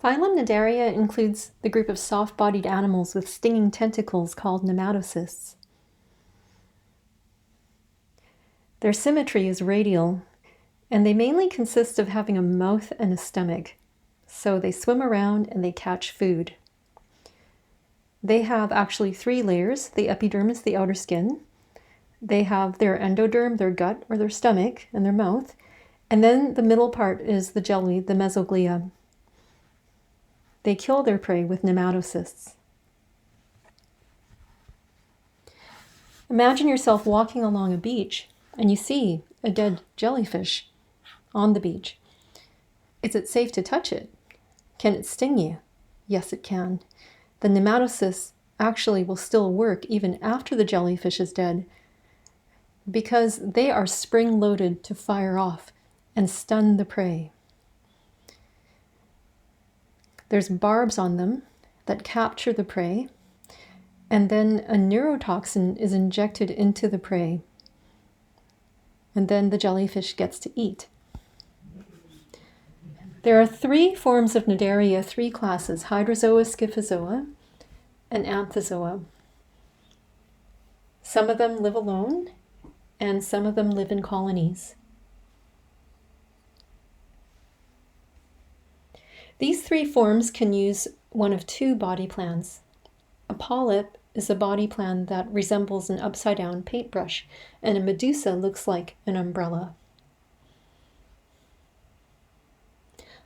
Phylum Cnidaria includes the group of soft-bodied animals with stinging tentacles called nematocysts. Their symmetry is radial, and they mainly consist of having a mouth and a stomach. So they swim around and they catch food. They have actually 3 layers: the epidermis, the outer skin. They have their endoderm, their gut or their stomach, and their mouth. And then the middle part is the jelly, the mesoglia. They kill their prey with nematocysts. Imagine yourself walking along a beach and you see a dead jellyfish on the beach. Is it safe to touch it? Can it sting you? Yes, it can. The nematocysts actually will still work even after the jellyfish is dead because they are spring-loaded to fire off and stun the prey. There's barbs on them that capture the prey, and then a neurotoxin is injected into the prey, and then the jellyfish gets to eat. There are 3 forms of Cnidaria, 3 classes: Hydrozoa, Scyphozoa, and Anthozoa. Some of them live alone, and some of them live in colonies. These 3 forms can use one of 2 body plans. A polyp is a body plan that resembles an upside-down paintbrush, and a medusa looks like an umbrella.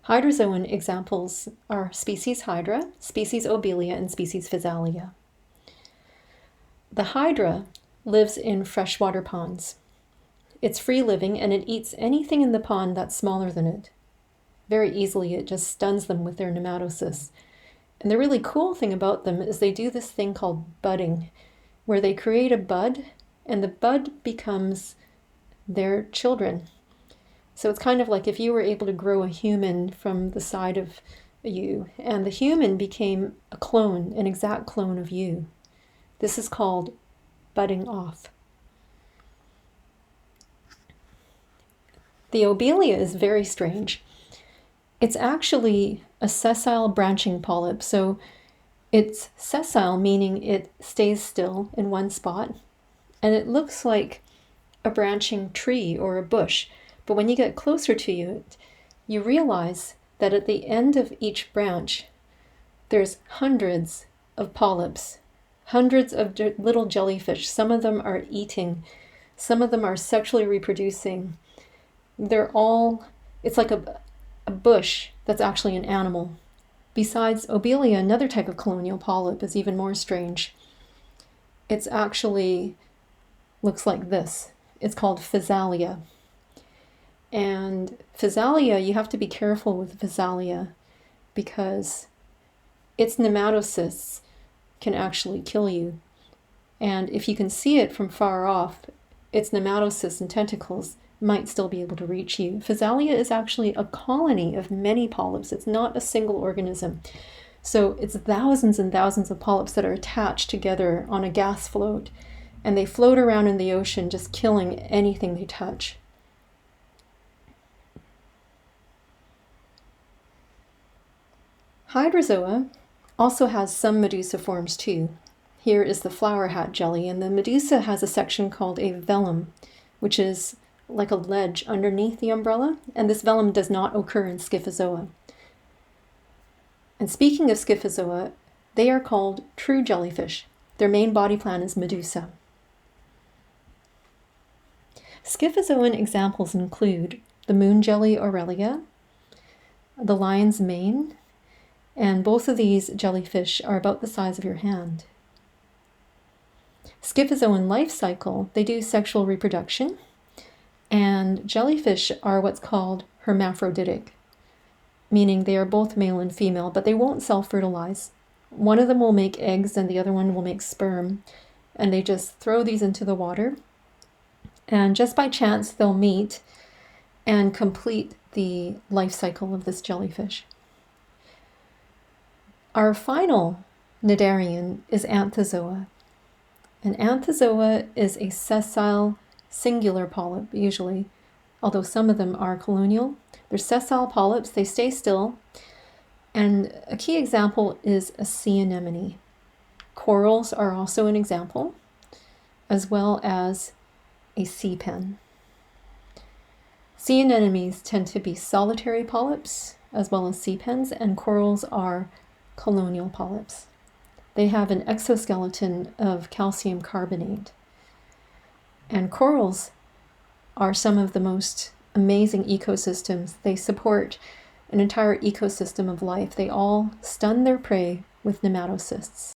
Hydrozoan examples are species Hydra, species Obelia, and species Physalia. The Hydra lives in freshwater ponds. It's free-living and it eats anything in the pond that's smaller than it. Very easily, it just stuns them with their nematocysts. And the really cool thing about them is they do this thing called budding, where they create a bud and the bud becomes their children. So it's kind of like if you were able to grow a human from the side of you, and the human became a clone, an exact clone of you. This is called budding off. The Obelia is very strange. It's actually a sessile branching polyp. So it's sessile, meaning it stays still in one spot, and it looks like a branching tree or a bush. But when you get closer to it, you realize that at the end of each branch, there's hundreds of polyps, hundreds of little jellyfish. Some of them are eating, some of them are sexually reproducing. It's like a bush that's actually an animal. Besides Obelia, another type of colonial polyp is even more strange. It's actually looks like this. It's called Physalia. And Physalia, you have to be careful with Physalia because its nematocysts can actually kill you. And if you can see it from far off, its nematocysts and tentacles might still be able to reach you. Physalia is actually a colony of many polyps. It's not a single organism. So it's thousands and thousands of polyps that are attached together on a gas float, and they float around in the ocean just killing anything they touch. Hydrozoa also has some medusa forms too. Here is the flower hat jelly, and the medusa has a section called a velum, which is like a ledge underneath the umbrella, and this velum does not occur in Scyphozoa. And speaking of Scyphozoa, they are called true jellyfish. Their main body plan is medusa. Scyphozoan examples include the moon jelly Aurelia, the lion's mane, and both of these jellyfish are about the size of your hand. Scyphozoan life cycle, they do sexual reproduction, and jellyfish are what's called hermaphroditic, meaning they are both male and female, but they won't self-fertilize. One of them will make eggs and the other one will make sperm, and they just throw these into the water, and just by chance they'll meet and complete the life cycle of this jellyfish. Our final cnidarian is Anthozoa. An Anthozoa is a sessile singular polyp, usually, although some of them are colonial. They're sessile polyps, they stay still, And a key example is a sea anemone. Corals are also an example, as well as a sea pen. Sea anemones tend to be solitary polyps, as well as sea pens, and corals are colonial polyps. They have an exoskeleton of calcium carbonate. And corals are some of the most amazing ecosystems. They support an entire ecosystem of life. They all stun their prey with nematocysts.